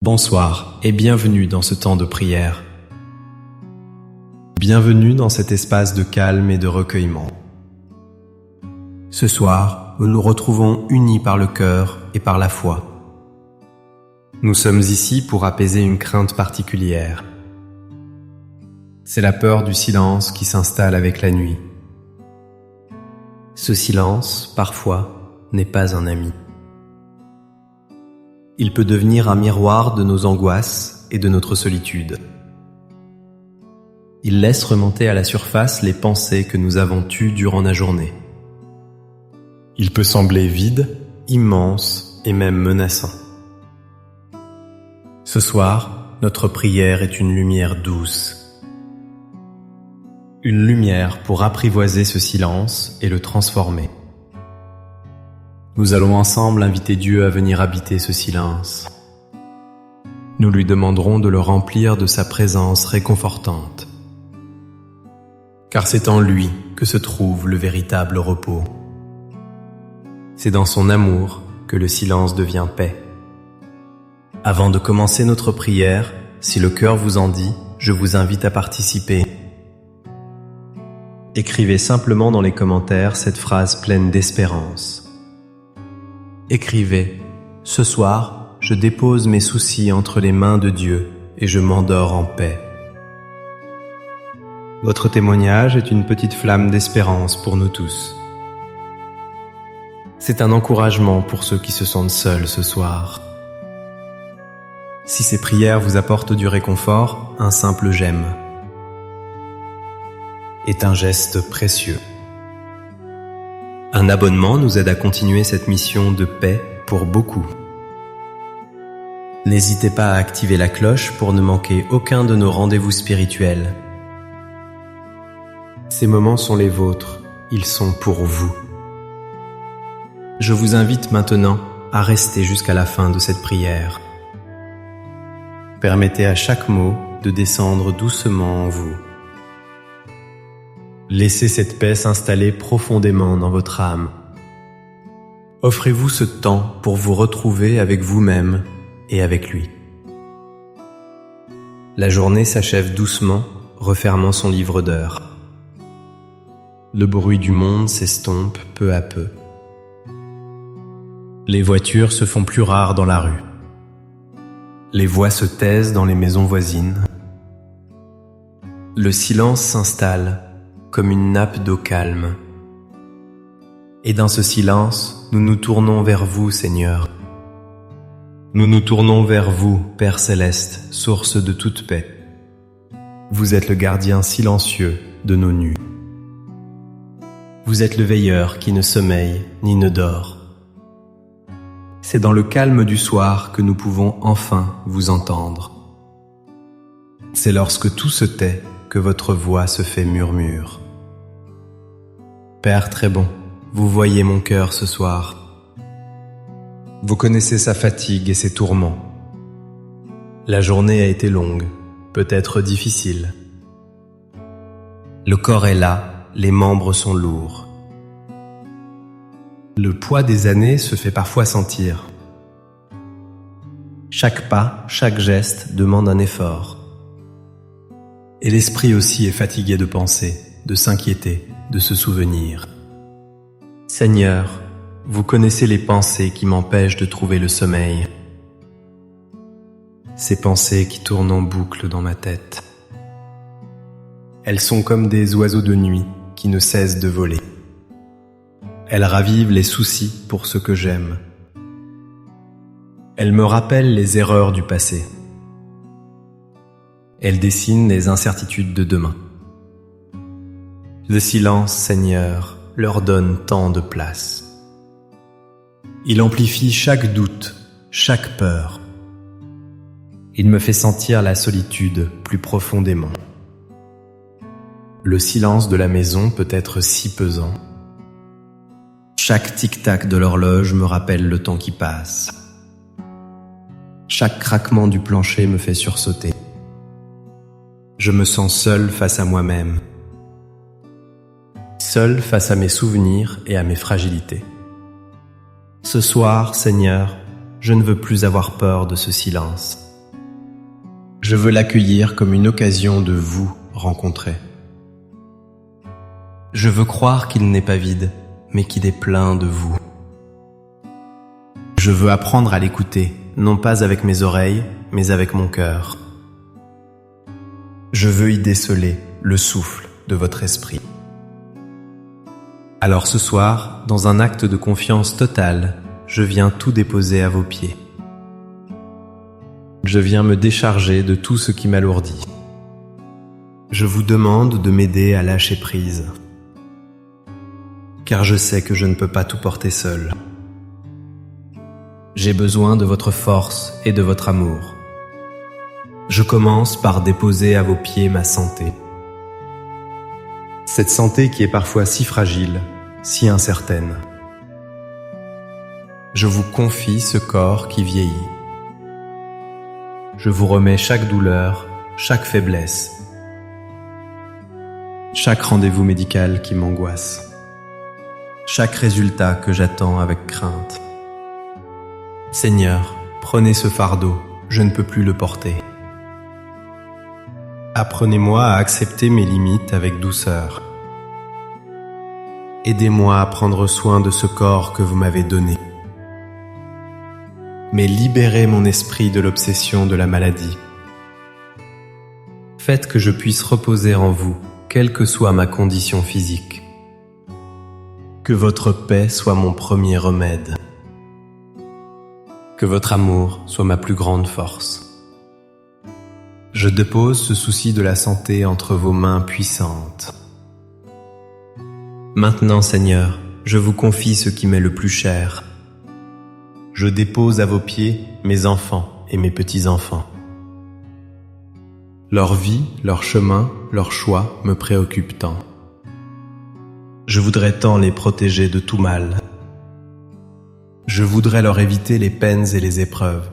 Bonsoir et bienvenue dans ce temps de prière. Bienvenue dans cet espace de calme et de recueillement. Ce soir, nous nous retrouvons unis par le cœur et par la foi. Nous sommes ici pour apaiser une crainte particulière. C'est la peur du silence qui s'installe avec la nuit. Ce silence, parfois, n'est pas un ami. Il peut devenir un miroir de nos angoisses et de notre solitude. Il laisse remonter à la surface les pensées que nous avons eues durant la journée. Il peut sembler vide, immense et même menaçant. Ce soir, notre prière est une lumière douce. Une lumière pour apprivoiser ce silence et le transformer. Nous allons ensemble inviter Dieu à venir habiter ce silence. Nous lui demanderons de le remplir de sa présence réconfortante. Car c'est en lui que se trouve le véritable repos. C'est dans son amour que le silence devient paix. Avant de commencer notre prière, si le cœur vous en dit, je vous invite à participer. Écrivez simplement dans les commentaires cette phrase pleine d'espérance. Écrivez « Ce soir, je dépose mes soucis entre les mains de Dieu et je m'endors en paix. » Votre témoignage est une petite flamme d'espérance pour nous tous. C'est un encouragement pour ceux qui se sentent seuls ce soir. Si ces prières vous apportent du réconfort, un simple « j'aime » est un geste précieux. Un abonnement nous aide à continuer cette mission de paix pour beaucoup. N'hésitez pas à activer la cloche pour ne manquer aucun de nos rendez-vous spirituels. Ces moments sont les vôtres, ils sont pour vous. Je vous invite maintenant à rester jusqu'à la fin de cette prière. Permettez à chaque mot de descendre doucement en vous. Laissez cette paix s'installer profondément dans votre âme. Offrez-vous ce temps pour vous retrouver avec vous-même et avec lui. La journée s'achève doucement, refermant son livre d'heures. Le bruit du monde s'estompe peu à peu. Les voitures se font plus rares dans la rue. Les voix se taisent dans les maisons voisines. Le silence s'installe comme une nappe d'eau calme. Et dans ce silence, nous nous tournons vers vous, Seigneur. Nous nous tournons vers vous, Père Céleste, source de toute paix. Vous êtes le gardien silencieux de nos nuits. Vous êtes le veilleur qui ne sommeille ni ne dort. C'est dans le calme du soir que nous pouvons enfin vous entendre. C'est lorsque tout se tait que votre voix se fait murmure. Père très bon, vous voyez mon cœur ce soir. Vous connaissez sa fatigue et ses tourments. La journée a été longue, peut-être difficile. Le corps est là, les membres sont lourds. Le poids des années se fait parfois sentir. Chaque pas, chaque geste demande un effort. Et l'esprit aussi est fatigué de penser, de s'inquiéter, de se souvenir. Seigneur, vous connaissez les pensées qui m'empêchent de trouver le sommeil. Ces pensées qui tournent en boucle dans ma tête. Elles sont comme des oiseaux de nuit qui ne cessent de voler. Elles ravivent les soucis pour ce que j'aime. Elles me rappellent les erreurs du passé. Elles dessinent les incertitudes de demain. Le silence, Seigneur, leur donne tant de place. Il amplifie chaque doute, chaque peur. Il me fait sentir la solitude plus profondément. Le silence de la maison peut être si pesant. Chaque tic-tac de l'horloge me rappelle le temps qui passe. Chaque craquement du plancher me fait sursauter. Je me sens seul face à moi-même. Seul face à mes souvenirs et à mes fragilités. Ce soir, Seigneur, je ne veux plus avoir peur de ce silence. Je veux l'accueillir comme une occasion de vous rencontrer. Je veux croire qu'il n'est pas vide, mais qu'il est plein de vous. Je veux apprendre à l'écouter, non pas avec mes oreilles, mais avec mon cœur. Je veux y déceler le souffle de votre esprit. Alors ce soir, dans un acte de confiance totale, je viens tout déposer à vos pieds. Je viens me décharger de tout ce qui m'alourdit. Je vous demande de m'aider à lâcher prise, car je sais que je ne peux pas tout porter seul. J'ai besoin de votre force et de votre amour. Je commence par déposer à vos pieds ma santé. Cette santé qui est parfois si fragile, si incertaine. Je vous confie ce corps qui vieillit. Je vous remets chaque douleur, chaque faiblesse, chaque rendez-vous médical qui m'angoisse, chaque résultat que j'attends avec crainte. Seigneur, prenez ce fardeau, je ne peux plus le porter. Apprenez-moi à accepter mes limites avec douceur. Aidez-moi à prendre soin de ce corps que vous m'avez donné. Mais libérez mon esprit de l'obsession de la maladie. Faites que je puisse reposer en vous, quelle que soit ma condition physique. Que votre paix soit mon premier remède. Que votre amour soit ma plus grande force. Je dépose ce souci de la santé entre vos mains puissantes. Maintenant, Seigneur, je vous confie ce qui m'est le plus cher. Je dépose à vos pieds mes enfants et mes petits-enfants. Leur vie, leur chemin, leur choix me préoccupent tant. Je voudrais tant les protéger de tout mal. Je voudrais leur éviter les peines et les épreuves.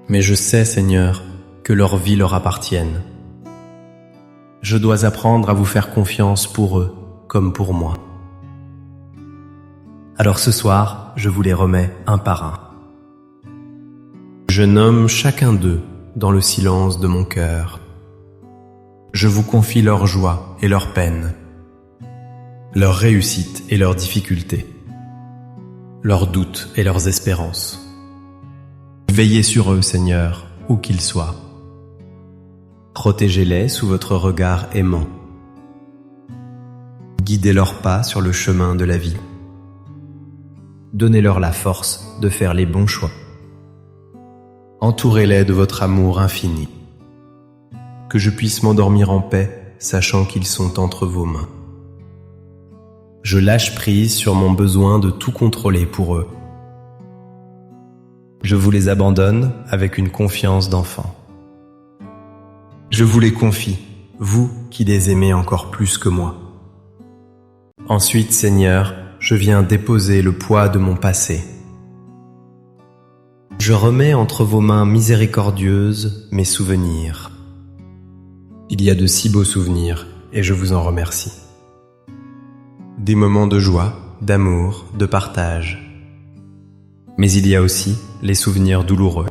Mais je sais, Seigneur, que leur vie leur appartienne. Je dois apprendre à vous faire confiance pour eux, comme pour moi. Alors ce soir, je vous les remets un par un. Je nomme chacun d'eux dans le silence de mon cœur. Je vous confie leur joie et leur peine, leur réussite et leurs difficultés, leurs doutes et leurs espérances. Veillez sur eux, Seigneur, où qu'ils soient. Protégez-les sous votre regard aimant. Guidez leurs pas sur le chemin de la vie. Donnez-leur la force de faire les bons choix. Entourez-les de votre amour infini. Que je puisse m'endormir en paix, sachant qu'ils sont entre vos mains. Je lâche prise sur mon besoin de tout contrôler pour eux. Je vous les abandonne avec une confiance d'enfant. Je vous les confie, vous qui les aimez encore plus que moi. Ensuite, Seigneur, je viens déposer le poids de mon passé. Je remets entre vos mains miséricordieuses mes souvenirs. Il y a de si beaux souvenirs et je vous en remercie. Des moments de joie, d'amour, de partage. Mais il y a aussi les souvenirs douloureux,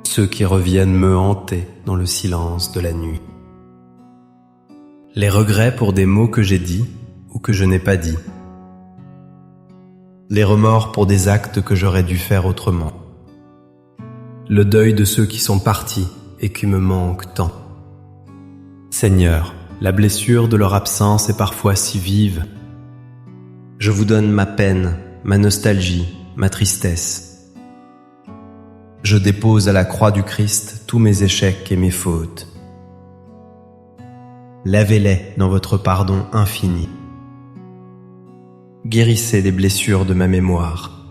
ceux qui reviennent me hanter dans le silence de la nuit. Les regrets pour des mots que j'ai dits ou que je n'ai pas dits. Les remords pour des actes que j'aurais dû faire autrement. Le deuil de ceux qui sont partis et qui me manquent tant. Seigneur, la blessure de leur absence est parfois si vive. Je vous donne ma peine, ma nostalgie, ma tristesse. Je dépose à la croix du Christ tous mes échecs et mes fautes. Lavez-les dans votre pardon infini. Guérissez les blessures de ma mémoire.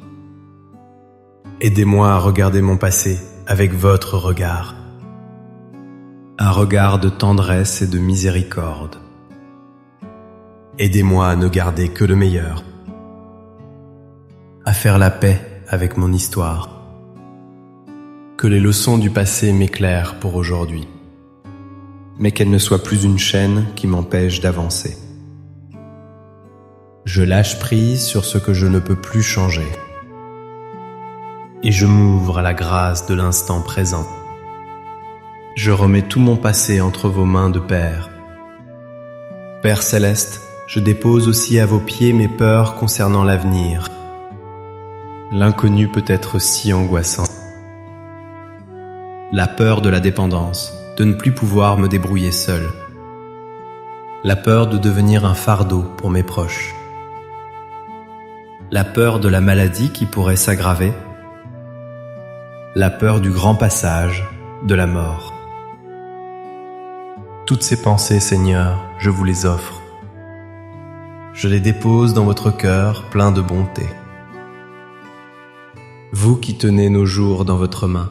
Aidez-moi à regarder mon passé avec votre regard. Un regard de tendresse et de miséricorde. Aidez-moi à ne garder que le meilleur. À faire la paix avec mon histoire. Que les leçons du passé m'éclairent pour aujourd'hui, mais qu'elles ne soient plus une chaîne qui m'empêche d'avancer. Je lâche prise sur ce que je ne peux plus changer. et je m'ouvre à la grâce de l'instant présent. Je remets tout mon passé entre vos mains de Père. Père céleste, je dépose aussi à vos pieds mes peurs concernant l'avenir. L'inconnu peut être si angoissant. La peur de la dépendance, de ne plus pouvoir me débrouiller seul. La peur de devenir un fardeau pour mes proches. La peur de la maladie qui pourrait s'aggraver. La peur du grand passage, de la mort. Toutes ces pensées, Seigneur, je vous les offre. Je les dépose dans votre cœur plein de bonté. Vous qui tenez nos jours dans votre main.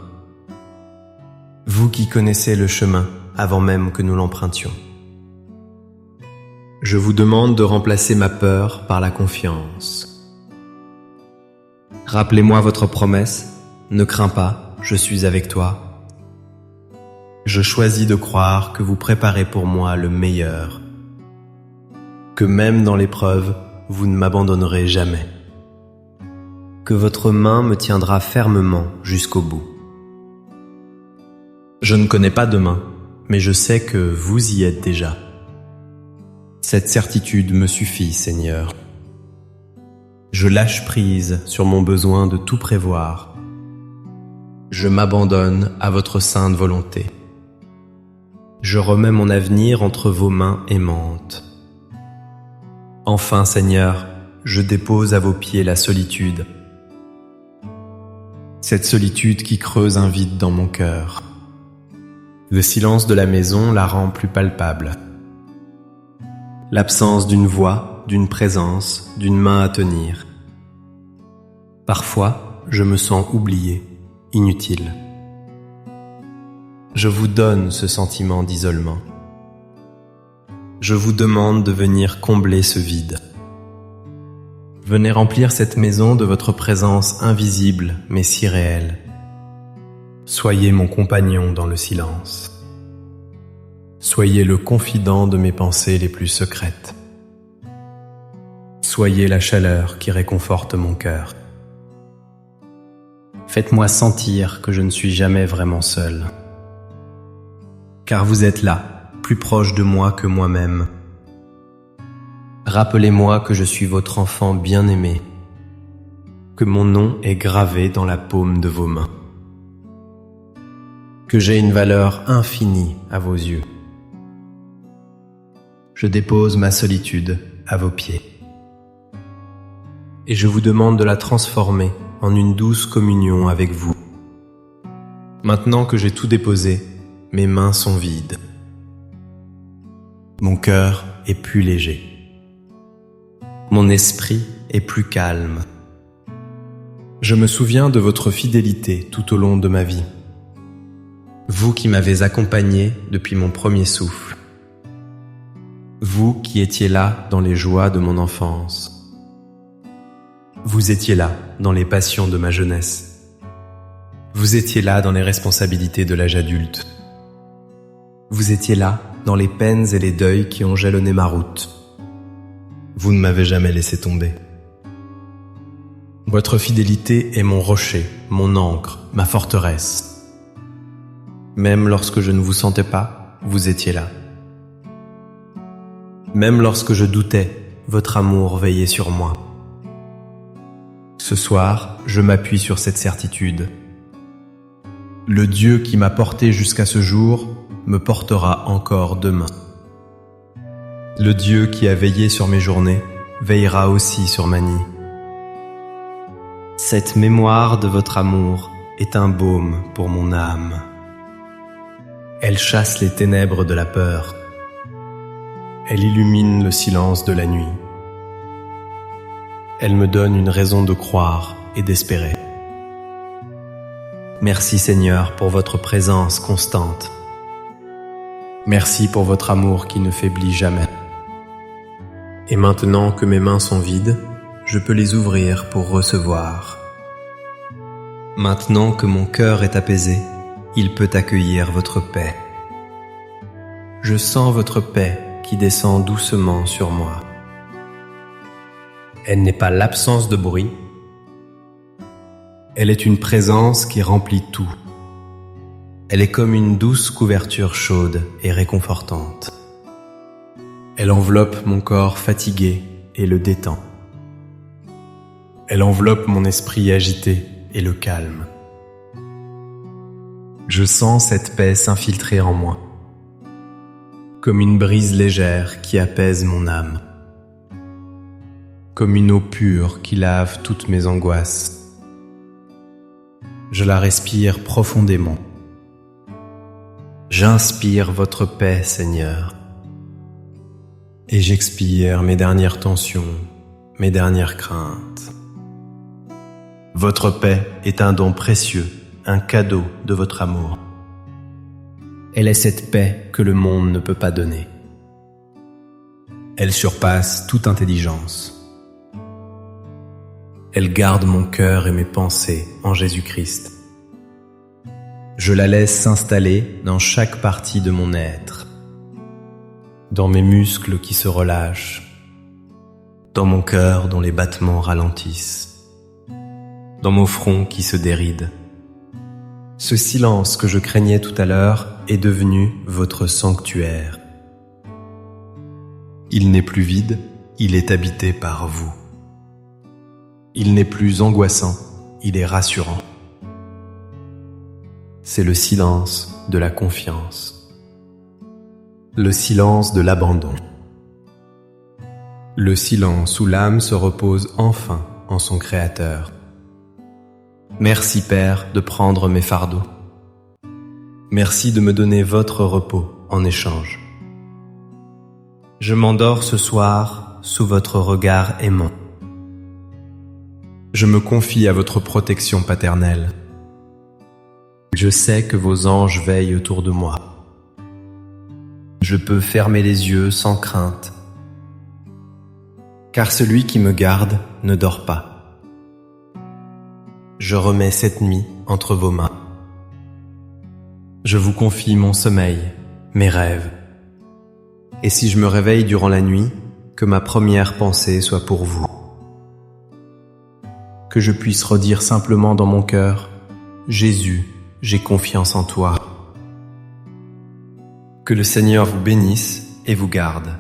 Vous qui connaissez le chemin avant même que nous l'empruntions. Je vous demande de remplacer ma peur par la confiance. Rappelez-moi votre promesse, ne crains pas, je suis avec toi. Je choisis de croire que vous préparez pour moi le meilleur, que même dans l'épreuve, vous ne m'abandonnerez jamais, que votre main me tiendra fermement jusqu'au bout. Je ne connais pas demain, mais je sais que vous y êtes déjà. Cette certitude me suffit, Seigneur. Je lâche prise sur mon besoin de tout prévoir. Je m'abandonne à votre sainte volonté. Je remets mon avenir entre vos mains aimantes. Enfin, Seigneur, je dépose à vos pieds la solitude. Cette solitude qui creuse un vide dans mon cœur. Le silence de la maison la rend plus palpable. L'absence d'une voix, d'une présence, d'une main à tenir. Parfois, je me sens oublié, inutile. Je vous donne ce sentiment d'isolement. Je vous demande de venir combler ce vide. Venez remplir cette maison de votre présence invisible mais si réelle. Soyez mon compagnon dans le silence. Soyez le confident de mes pensées les plus secrètes. Soyez la chaleur qui réconforte mon cœur. Faites-moi sentir que je ne suis jamais vraiment seul. Car vous êtes là, plus proche de moi que moi-même. Rappelez-moi que je suis votre enfant bien-aimé, que mon nom est gravé dans la paume de vos mains, que j'ai une valeur infinie à vos yeux. Je dépose ma solitude à vos pieds, et je vous demande de la transformer en une douce communion avec vous. Maintenant que j'ai tout déposé, mes mains sont vides. Mon cœur est plus léger. Mon esprit est plus calme. Je me souviens de votre fidélité tout au long de ma vie. Vous qui m'avez accompagné depuis mon premier souffle. Vous qui étiez là dans les joies de mon enfance. Vous étiez là dans les passions de ma jeunesse. Vous étiez là dans les responsabilités de l'âge adulte. Vous étiez là dans les peines et les deuils qui ont jalonné ma route. Vous ne m'avez jamais laissé tomber. Votre fidélité est mon rocher, mon ancre, ma forteresse. Même lorsque je ne vous sentais pas, vous étiez là. Même lorsque je doutais, votre amour veillait sur moi. Ce soir, je m'appuie sur cette certitude. Le Dieu qui m'a porté jusqu'à ce jour me portera encore demain. Le Dieu qui a veillé sur mes journées veillera aussi sur ma nuit. Cette mémoire de votre amour est un baume pour mon âme. Elle chasse les ténèbres de la peur. Elle illumine le silence de la nuit. Elle me donne une raison de croire et d'espérer. Merci Seigneur pour votre présence constante. Merci pour votre amour qui ne faiblit jamais. Et maintenant que mes mains sont vides, je peux les ouvrir pour recevoir. Maintenant que mon cœur est apaisé, il peut accueillir votre paix. Je sens votre paix qui descend doucement sur moi. Elle n'est pas l'absence de bruit, Elle est une présence qui remplit tout. Elle est comme une douce couverture chaude et réconfortante. Elle enveloppe mon corps fatigué et le détend. Elle enveloppe mon esprit agité et le calme. Je sens cette paix s'infiltrer en moi, comme une brise légère qui apaise mon âme, comme une eau pure qui lave toutes mes angoisses. Je la respire profondément. J'inspire votre paix, Seigneur, et j'expire mes dernières tensions, mes dernières craintes. Votre paix est un don précieux, un cadeau de votre amour. Elle est cette paix que le monde ne peut pas donner. Elle surpasse toute intelligence. Elle garde mon cœur et mes pensées en Jésus-Christ. Je la laisse s'installer dans chaque partie de mon être, dans mes muscles qui se relâchent, dans mon cœur dont les battements ralentissent, dans mon front qui se déride. Ce silence que je craignais tout à l'heure est devenu votre sanctuaire. Il n'est plus vide, il est habité par vous. Il n'est plus angoissant, il est rassurant. C'est le silence de la confiance, le silence de l'abandon, le silence où l'âme se repose enfin en son Créateur. Merci Père de prendre mes fardeaux. Merci de me donner votre repos en échange. Je m'endors ce soir sous votre regard aimant. Je me confie à votre protection paternelle. Je sais que vos anges veillent autour de moi. Je peux fermer les yeux sans crainte, car celui qui me garde ne dort pas. Je remets cette nuit entre vos mains. Je vous confie mon sommeil, mes rêves. Et si je me réveille durant la nuit, que ma première pensée soit pour vous. Que je puisse redire simplement dans mon cœur, Jésus, j'ai confiance en toi. Que le Seigneur vous bénisse et vous garde.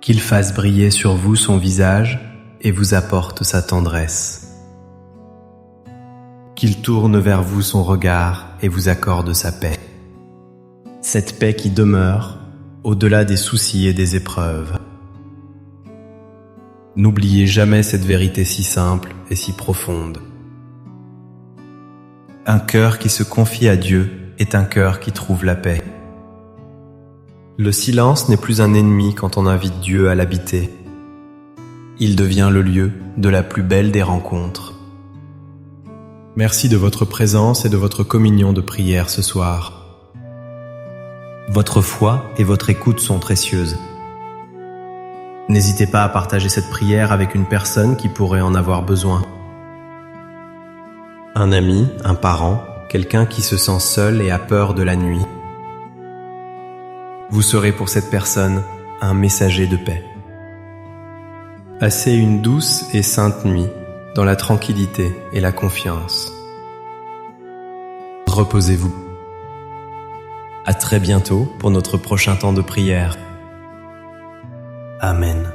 Qu'il fasse briller sur vous son visage et vous apporte sa tendresse. Qu'il tourne vers vous son regard et vous accorde sa paix. Cette paix qui demeure au-delà des soucis et des épreuves. N'oubliez jamais cette vérité si simple et si profonde. Un cœur qui se confie à Dieu est un cœur qui trouve la paix. Le silence n'est plus un ennemi quand on invite Dieu à l'habiter. Il devient le lieu de la plus belle des rencontres. Merci de votre présence et de votre communion de prière ce soir. Votre foi et votre écoute sont précieuses. N'hésitez pas à partager cette prière avec une personne qui pourrait en avoir besoin. Un ami, un parent, quelqu'un qui se sent seul et a peur de la nuit. Vous serez pour cette personne un messager de paix. Passez une douce et sainte nuit dans la tranquillité et la confiance. Reposez-vous. À très bientôt pour notre prochain temps de prière. Amen.